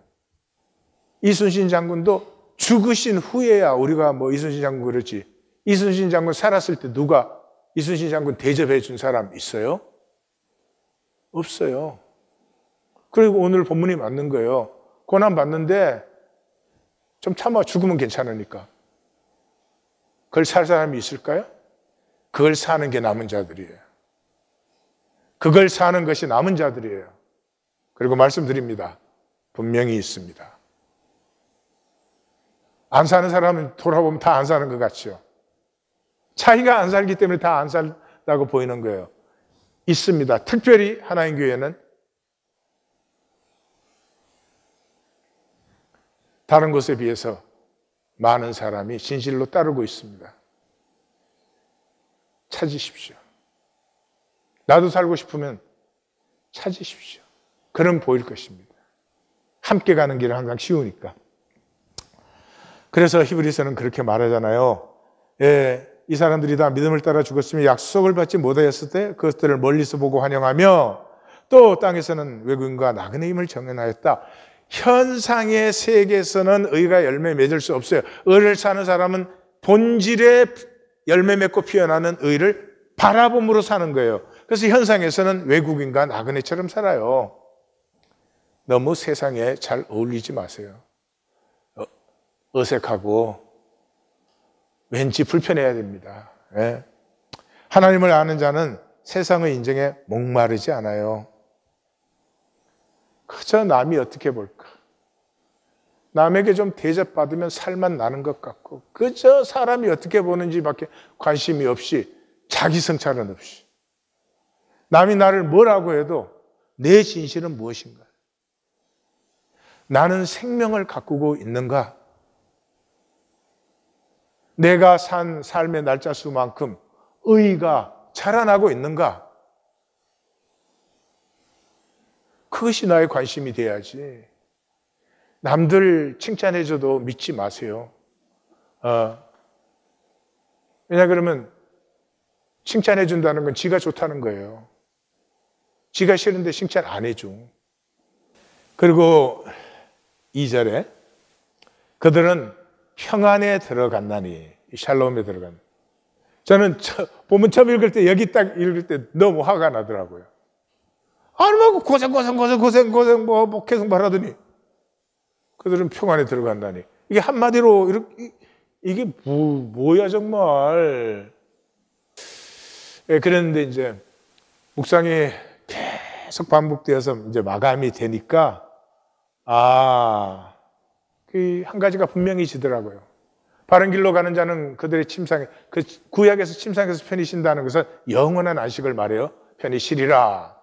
이순신 장군도 죽으신 후에야 우리가 뭐 이순신 장군 그렇지. 이순신 장군 살았을 때 누가 이순신 장군 대접해 준 사람 있어요? 없어요. 그리고 오늘 본문이 맞는 거예요. 고난 받는데 좀 참아 죽으면 괜찮으니까. 그걸 살 사람이 있을까요? 그걸 사는 게 남은 자들이에요. 그걸 사는 것이 남은 자들이에요. 그리고 말씀드립니다. 분명히 있습니다. 안 사는 사람은 돌아보면 다 안 사는 것 같죠. 자기가 안 살기 때문에 다 안 살다고 보이는 거예요. 있습니다. 특별히 하나님 교회는 다른 곳에 비해서 많은 사람이 진실로 따르고 있습니다. 찾으십시오. 나도 살고 싶으면 찾으십시오. 그럼 보일 것입니다. 함께 가는 길은 항상 쉬우니까. 그래서 히브리서는 그렇게 말하잖아요. 예, 이 사람들이 다 믿음을 따라 죽었으며 약속을 받지 못하였을 때 그것들을 멀리서 보고 환영하며 또 땅에서는 외국인과 나그네 임을 정연하였다. 현상의 세계에서는 의가 열매 맺을 수 없어요. 의를 사는 사람은 본질의 열매 맺고 피어나는 의를 바라봄으로 사는 거예요. 그래서 현상에서는 외국인과 나그네처럼 살아요. 너무 세상에 잘 어울리지 마세요. 어색하고 왠지 불편해야 됩니다. 예. 하나님을 아는 자는 세상의 인정에 목마르지 않아요. 그저 남이 어떻게 볼까? 남에게 좀 대접받으면 살만 나는 것 같고 그저 사람이 어떻게 보는지밖에 관심이 없이 자기 성찰은 없이 남이 나를 뭐라고 해도 내 진실은 무엇인가? 나는 생명을 가꾸고 있는가? 내가 산 삶의 날짜 수만큼 의의가 자라나고 있는가? 그것이 나의 관심이 돼야지. 남들 칭찬해줘도 믿지 마세요. 왜냐 그러면 칭찬해준다는 건 지가 좋다는 거예요. 지가 싫은데 칭찬 안 해줘. 그리고 2절에 그들은 평안에 들어갔나니, 샬롬에 들어간. 저는 본문 처음 읽을 때 여기 딱 읽을 때 너무 화가 나더라고요. 아니 뭐 고생 뭐 계속 말하더니 그들은 평안에 들어간다니. 이게 한마디로 이렇게 이게 뭐야 정말. 예, 그랬는데 이제 묵상이 계속 반복되어서 이제 마감이 되니까 그 한 가지가 분명히 지더라고요. 바른 길로 가는 자는 그들의 침상에, 그 구약에서 침상에서 편히 쉰다는 것은 영원한 안식을 말해요. 편히 쉬리라.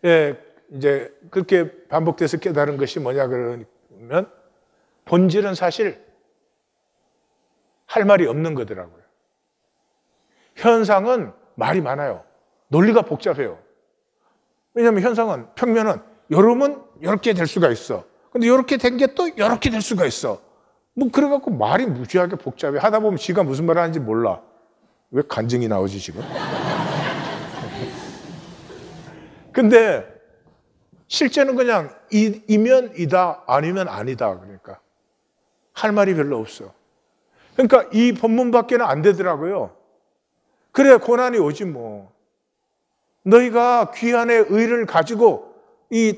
예, 이제 그렇게 반복돼서 깨달은 것이 뭐냐 그러면 본질은 사실 할 말이 없는 거더라고요. 현상은 말이 많아요. 논리가 복잡해요. 왜냐하면 현상은 평면은 요러면 요렇게 될 수가 있어. 근데 요렇게 된 게 또 요렇게 될 수가 있어. 뭐 그래갖고 말이 무지하게 복잡해. 하다 보면 지가 무슨 말 하는지 몰라. 왜 간증이 나오지 지금? 근데 실제는 그냥 이면 이다, 아니면 아니다. 그러니까 할 말이 별로 없어. 그러니까 이 본문밖에는 안 되더라고요. 그래 고난이 오지 뭐. 너희가 귀한의 의를 가지고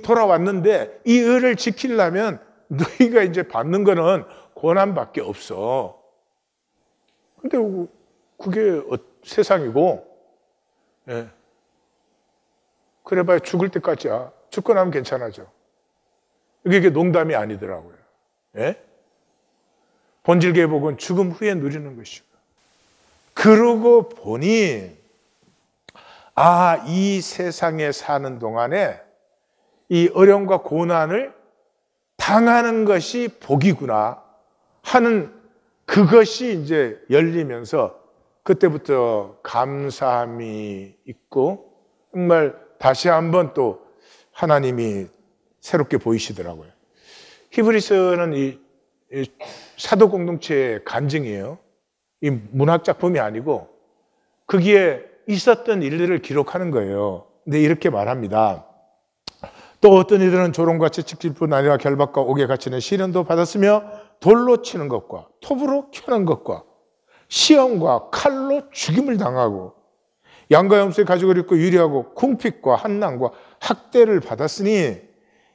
돌아왔는데 이 의를 지키려면 너희가 이제 받는 거는 고난밖에 없어. 근데 그게 세상이고, 예. 그래봐야 죽을 때까지야. 죽고 나면 괜찮아져. 이게 농담이 아니더라고요. 예? 본질 계복은 죽음 후에 누리는 것이고. 그러고 보니 이 세상에 사는 동안에 이 어려움과 고난을 당하는 것이 복이구나 하는 그것이 이제 열리면서 그때부터 감사함이 있고 정말 다시 한번 또 하나님이 새롭게 보이시더라고요. 히브리서는 이 사도 공동체의 간증이에요. 이 문학 작품이 아니고 거기에 있었던 일들을 기록하는 거예요. 근데 이렇게 말합니다. 또 어떤 이들은 조롱과 채찍질뿐 아니라 결박과 옥에 갇히는 시련도 받았으며 돌로 치는 것과 톱으로 켜는 것과 시험과 칼로 죽임을 당하고 양과 염소의 가죽을 입고 유리하고 궁핍과 한난과 학대를 받았으니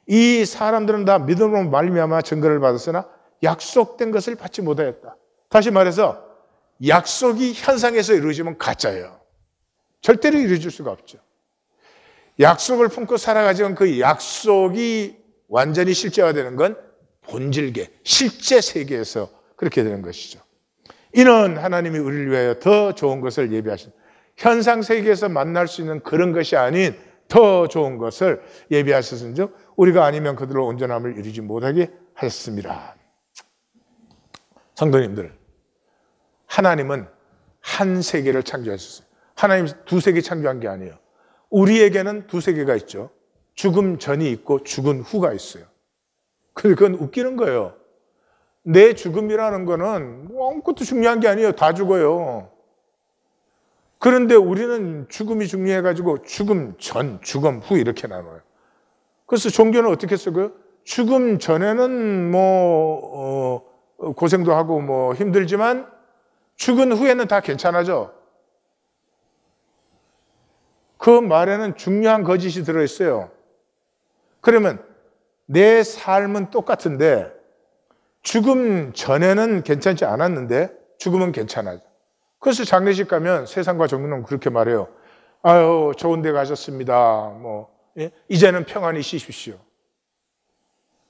이 사람들은 다 믿음으로 말미암아 증거를 받았으나 약속된 것을 받지 못하였다. 다시 말해서 약속이 현상에서 이루어지면 가짜예요. 절대로 이루어질 수가 없죠. 약속을 품고 살아가지만 그 약속이 완전히 실제화되는 건 본질계, 실제 세계에서 그렇게 되는 것이죠. 이는 하나님이 우리를 위하여 더 좋은 것을 예비하신, 현상 세계에서 만날 수 있는 그런 것이 아닌 더 좋은 것을 예비하셨은즉 우리가 아니면 그들로 온전함을 이루지 못하게 하셨습니다. 성도님들, 하나님은 한 세계를 창조하셨어요. 하나님 두 세계 창조한 게 아니에요. 우리에게는 두 세계가 있죠. 죽음 전이 있고 죽은 후가 있어요. 그건 웃기는 거예요. 내 죽음이라는 거는 아무것도 중요한 게 아니에요. 다 죽어요. 그런데 우리는 죽음이 중요해가지고 죽음 전, 죽음 후 이렇게 나눠요. 그래서 종교는 어떻게 써요? 죽음 전에는 고생도 하고 힘들지만 죽은 후에는 다 괜찮아져. 그 말에는 중요한 거짓이 들어있어요. 그러면 내 삶은 똑같은데 죽음 전에는 괜찮지 않았는데 죽으면 괜찮아져. 그래서 장례식 가면 세상과 종교는 그렇게 말해요. 아유, 좋은 데 가셨습니다. 이제는 평안히 쉬십시오.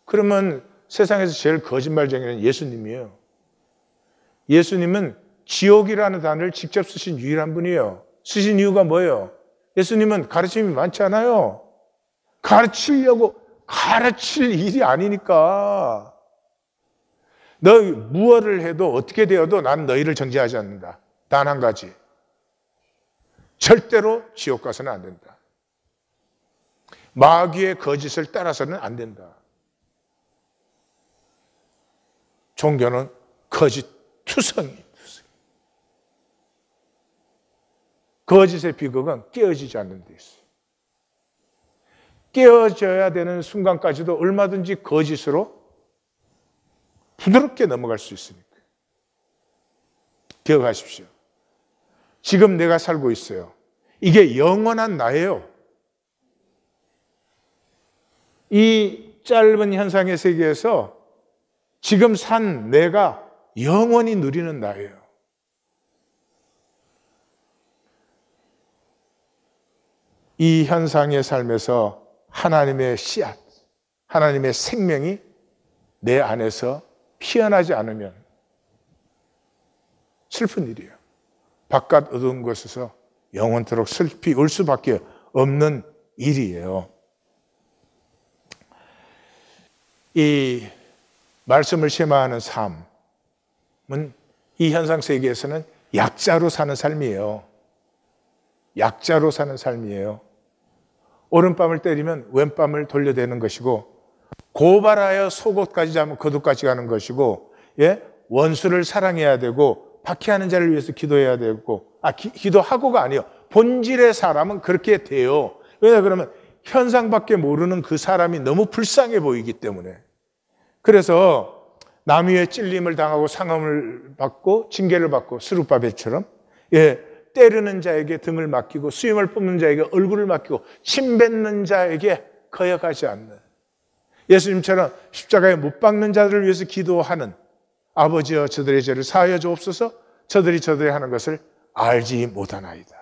그러면 세상에서 제일 거짓말쟁이는 예수님이에요. 예수님은 지옥이라는 단어를 직접 쓰신 유일한 분이에요. 쓰신 이유가 뭐예요? 예수님은 가르침이 많지 않아요. 가르칠 일이 아니니까. 너 무엇을 해도 어떻게 되어도 난 너희를 정죄하지 않는다. 단 한 가지. 절대로 지옥 가서는 안 된다. 마귀의 거짓을 따라서는 안 된다. 종교는 거짓 투성이. 거짓의 비극은 깨어지지 않는 데 있어요. 깨어져야 되는 순간까지도 얼마든지 거짓으로 부드럽게 넘어갈 수 있으니까. 기억하십시오. 지금 내가 살고 있어요. 이게 영원한 나예요. 이 짧은 현상의 세계에서 지금 산 내가 영원히 누리는 나예요. 이 현상의 삶에서 하나님의 씨앗, 하나님의 생명이 내 안에서 피어나지 않으면 슬픈 일이에요. 바깥 어두운 곳에서 영원토록 슬피 울 수밖에 없는 일이에요. 이 말씀을 심화하는 삶은 이 현상 세계에서는 약자로 사는 삶이에요. 약자로 사는 삶이에요. 오른밤을 때리면 왼밤을 돌려대는 것이고, 고발하여 속옷까지 잡으면 겉옷까지 가는 것이고, 원수를 사랑해야 되고 박해하는 자를 위해서 기도해야 되고, 기도하고가 아니에요. 본질의 사람은 그렇게 돼요. 왜냐 그러면 현상밖에 모르는 그 사람이 너무 불쌍해 보이기 때문에. 그래서 나무에 찔림을 당하고 상함을 받고 징계를 받고 스룹바벨처럼 때리는 자에게 등을 맡기고 수염을 뽑는 자에게 얼굴을 맡기고 침 뱉는 자에게 거역하지 않는, 예수님처럼 십자가에 못 박는 자들을 위해서 기도하는 아버지여 저들의 죄를 사하여 주옵소서, 저들이 하는 것을 알지 못하나이다.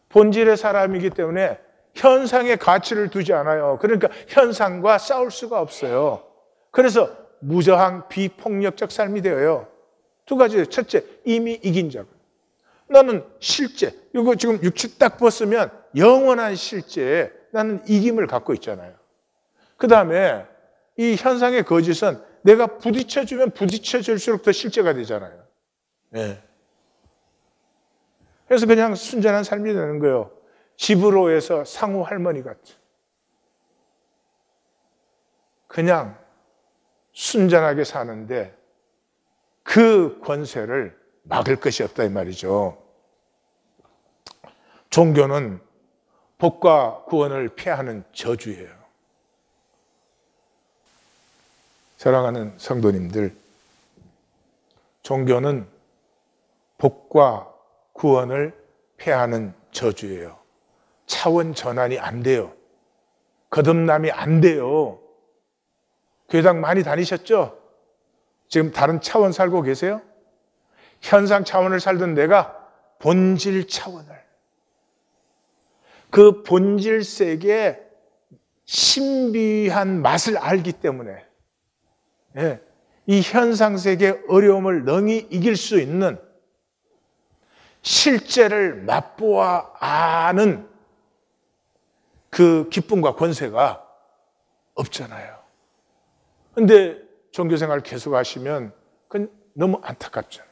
본질의 사람이기 때문에 현상에 가치를 두지 않아요. 그러니까 현상과 싸울 수가 없어요. 그래서 무저항 비폭력적 삶이 되어요. 두 가지예요. 첫째, 이미 이긴 자고. 나는 실제, 이거 지금 육체 딱 벗으면 영원한 실제에 나는 이김을 갖고 있잖아요. 그 다음에 이 현상의 거짓은 내가 부딪혀주면 부딪혀줄수록 더 실제가 되잖아요. 네. 그래서 그냥 순전한 삶이 되는 거예요. 집으로에서 상우 할머니 같은. 그냥 순전하게 사는데 그 권세를 막을 것이 없다 이 말이죠. 종교는 복과 구원을 폐하는 저주예요. 사랑하는 성도님들, 종교는 복과 구원을 폐하는 저주예요. 차원 전환이 안 돼요. 거듭남이 안 돼요. 교회당 많이 다니셨죠? 지금 다른 차원 살고 계세요? 현상 차원을 살던 내가 본질 차원을, 그 본질 세계의 신비한 맛을 알기 때문에 이 현상 세계의 어려움을 능히 이길 수 있는 실제를 맛보아 아는 그 기쁨과 권세가 없잖아요. 그런데 종교생활 계속 하시면 그건 너무 안타깝잖아요.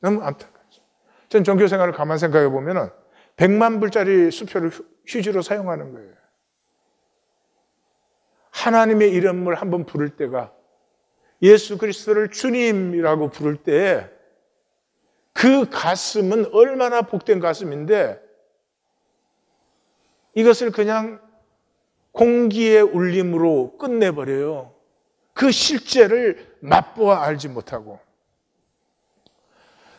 너무 안타깝죠. 전 종교생활을 가만 생각해 보면 100만 불짜리 수표를 휴지로 사용하는 거예요. 하나님의 이름을 한번 부를 때가, 예수 그리스도를 주님이라고 부를 때 그 가슴은 얼마나 복된 가슴인데, 이것을 그냥 공기의 울림으로 끝내버려요. 그 실제를 맛보아 알지 못하고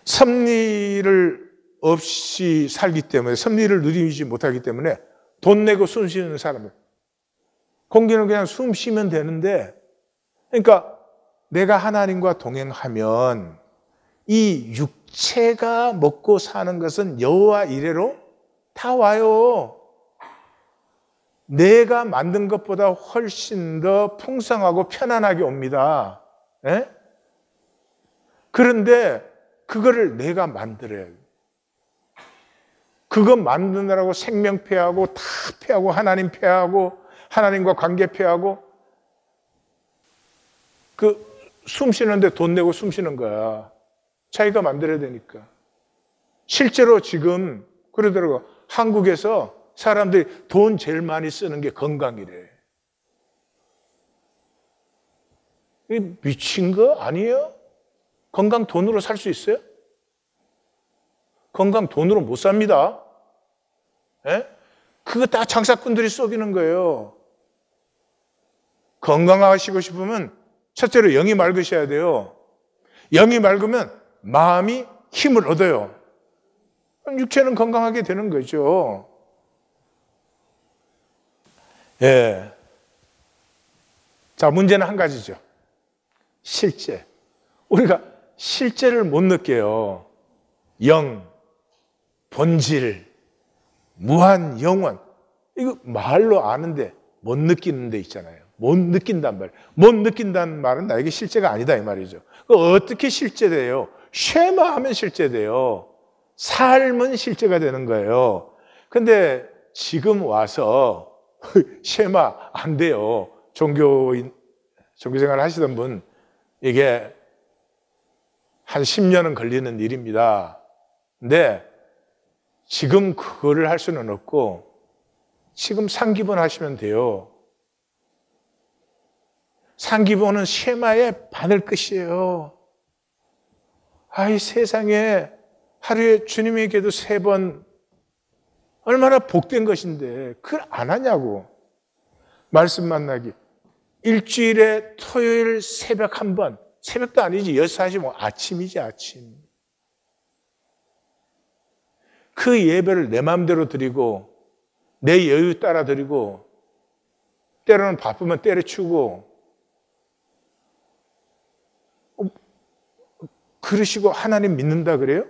섭리를 없이 살기 때문에, 섭리를 누리지 못하기 때문에 돈 내고 숨 쉬는 사람들, 공기는 그냥 숨 쉬면 되는데, 그러니까 내가 하나님과 동행하면 이 육체가 먹고 사는 것은 여호와 이래로 다 와요. 내가 만든 것보다 훨씬 더 풍성하고 편안하게 옵니다. 예? 그런데 그거를 내가 만들어야 돼요. 그거 만드느라고 생명 폐하고 다 폐하고 하나님 폐하고 하나님과 관계 폐하고 그 숨 쉬는데 돈 내고 숨 쉬는 거야. 자기가 만들어야 되니까. 실제로 지금 그러더라고. 한국에서 사람들이 돈 제일 많이 쓰는 게 건강이래. 이게 미친 거 아니에요? 건강 돈으로 살 수 있어요? 건강 돈으로 못 삽니다. 예? 그거 다 장사꾼들이 속이는 거예요. 건강하시고 싶으면 첫째로 영이 맑으셔야 돼요. 영이 맑으면 마음이 힘을 얻어요. 그럼 육체는 건강하게 되는 거죠. 예. 자, 문제는 한 가지죠. 실제. 우리가 실제를 못 느껴요. 영, 본질, 무한 영원. 이거 말로 아는데 못 느끼는 데 있잖아요. 못 느낀단 말. 못 느낀다는 말은 나에게 실제가 아니다 이 말이죠. 어떻게 실제돼요? 쉐마하면 실제돼요. 삶은 실제가 되는 거예요. 근데 지금 와서 쉐마 안 돼요. 종교생활 하시던 분, 이게 한 10년은 걸리는 일입니다. 근데 지금 그거를 할 수는 없고 지금 상기분 하시면 돼요. 상기분은 쉐마에 반을 끝이에요. 이 세상에 하루에 주님에게도 3번 얼마나 복된 것인데 그걸 안 하냐고. 말씀 만나기. 일주일에 토요일 새벽 한 번. 새벽도 아니지. 6시 뭐 아침이지 아침. 그 예배를 내 마음대로 드리고 내 여유 따라 드리고 때로는 바쁘면 때려치우고 그러시고 하나님 믿는다 그래요?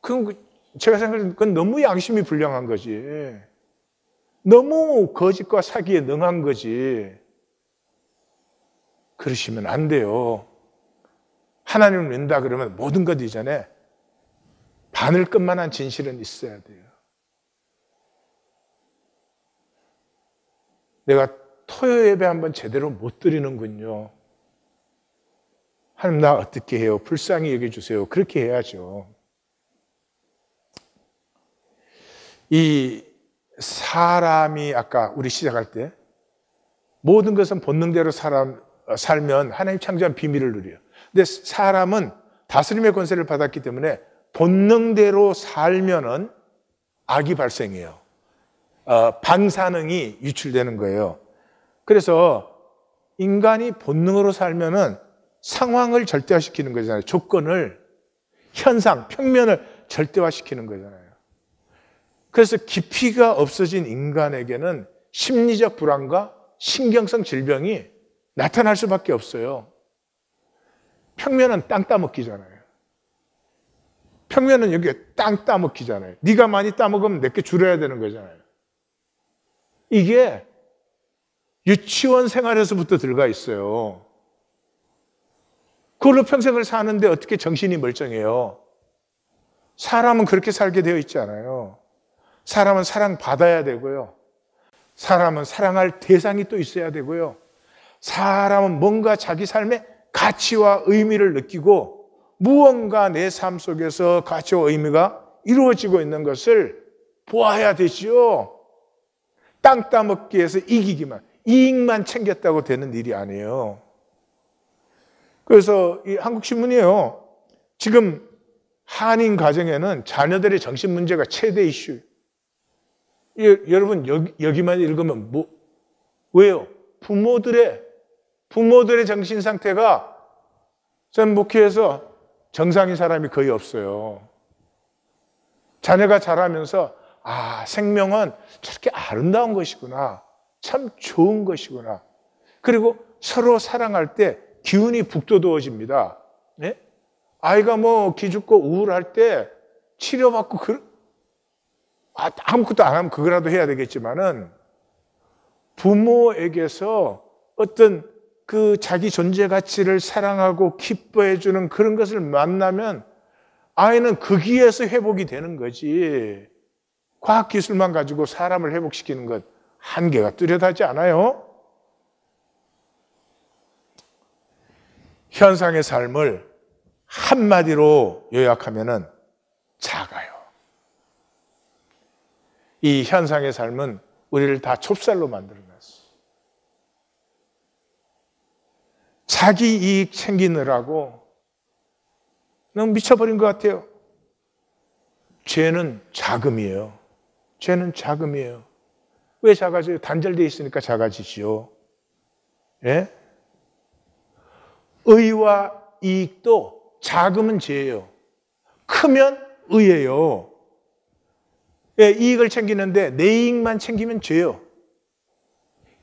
그건 제가 생각하는 그건 너무 양심이 불량한 거지. 너무 거짓과 사기에 능한 거지. 그러시면 안 돼요. 하나님을 믿는다 그러면 모든 것 이전에 바늘끝만한 진실은 있어야 돼요. 내가 토요 예배 한번 제대로 못 드리는군요. 하나님 나 어떻게 해요? 불쌍히 여겨 주세요. 그렇게 해야죠. 이 사람이 아까 우리 시작할 때 모든 것은 본능대로 살면 하나님 창조한 비밀을 누려요. 근데 사람은 다스림의 권세를 받았기 때문에 본능대로 살면은 악이 발생해요. 반사능이 유출되는 거예요. 그래서 인간이 본능으로 살면은 상황을 절대화시키는 거잖아요. 조건을, 현상, 평면을 절대화시키는 거잖아요. 그래서 깊이가 없어진 인간에게는 심리적 불안과 신경성 질병이 나타날 수밖에 없어요. 평면은 땅 따먹기잖아요. 평면은 여기에 땅 따먹기잖아요. 네가 많이 따먹으면 내게 줄여야 되는 거잖아요. 이게 유치원 생활에서부터 들어가 있어요. 그걸로 평생을 사는데 어떻게 정신이 멀쩡해요? 사람은 그렇게 살게 되어 있지 않아요. 사람은 사랑받아야 되고요. 사람은 사랑할 대상이 또 있어야 되고요. 사람은 뭔가 자기 삶의 가치와 의미를 느끼고 무언가 내 삶 속에서 가치와 의미가 이루어지고 있는 것을 보아야 되지요. 땅 따먹기 위해서 이익만 챙겼다고 되는 일이 아니에요. 그래서 이 한국신문이에요. 지금 한인 가정에는 자녀들의 정신 문제가 최대 이슈. 여러분 여기만 읽으면 왜요? 부모들의 정신 상태가 전 목회에서 정상인 사람이 거의 없어요. 자녀가 자라면서 생명은 저렇게 아름다운 것이구나. 참 좋은 것이구나. 그리고 서로 사랑할 때 기운이 북돋워집니다. 네? 아이가 기죽고 우울할 때 치료받고 아무것도 안 하면 그거라도 해야 되겠지만은 부모에게서 어떤 그 자기 존재 가치를 사랑하고 기뻐해 주는 그런 것을 만나면 아이는 거기에서 회복이 되는 거지. 과학기술만 가지고 사람을 회복시키는 것 한계가 뚜렷하지 않아요? 현상의 삶을 한마디로 요약하면은 작아요. 이 현상의 삶은 우리를 다 좁쌀로 만들어놨어. 자기 이익 챙기느라고 너무 미쳐버린 것 같아요. 죄는 자금이에요. 죄는 자금이에요. 왜 작아져요? 단절되어 있으니까 작아지지요. 예? 의와 이익도 작으면 죄예요. 크면 의예요. 예, 이익을 챙기는데 내 이익만 챙기면 죄요.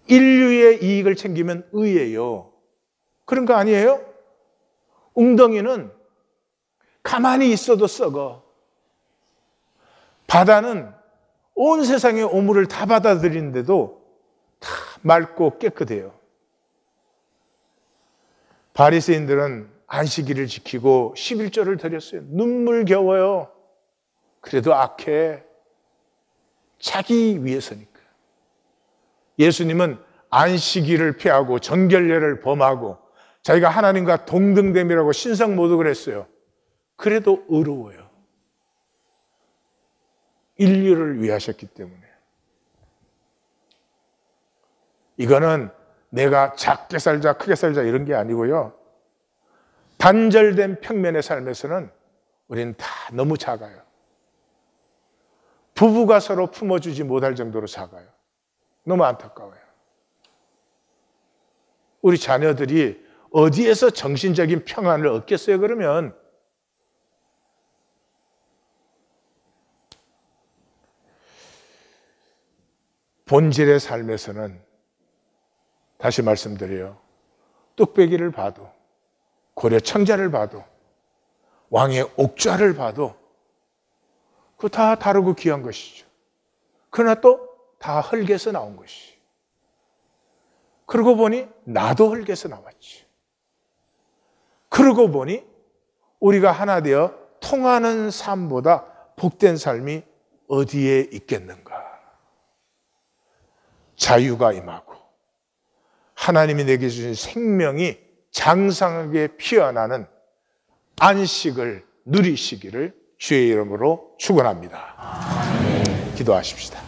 인류의 이익을 챙기면 의예요. 그런 거 아니에요? 웅덩이는 가만히 있어도 썩어. 바다는 온 세상의 오물을 다 받아들이는데도 다 맑고 깨끗해요. 바리새인들은 안식일을 지키고 11조를 드렸어요. 눈물겨워요. 그래도 악해. 자기 위해서니까. 예수님은 안식일을 피하고 정결례를 범하고 자기가 하나님과 동등됨이라고 신성모독을 했어요. 그래도 의로워요. 인류를 위하셨기 때문에. 이거는 내가 작게 살자 크게 살자 이런 게 아니고요. 단절된 평면의 삶에서는 우리는 다 너무 작아요. 부부가 서로 품어주지 못할 정도로 작아요. 너무 안타까워요. 우리 자녀들이 어디에서 정신적인 평안을 얻겠어요? 그러면 본질의 삶에서는 다시 말씀드려요. 뚝배기를 봐도 고려 청자를 봐도 왕의 옥좌를 봐도 그거 다 다르고 귀한 것이죠. 그러나 또 다 흙에서 나온 것이. 그러고 보니 나도 흙에서 나왔지. 그러고 보니 우리가 하나 되어 통하는 삶보다 복된 삶이 어디에 있겠는가. 자유가 임하고 하나님이 내게 주신 생명이 장성하게 피어나는 안식을 누리시기를 주의 이름으로 축원합니다. 기도하십시다.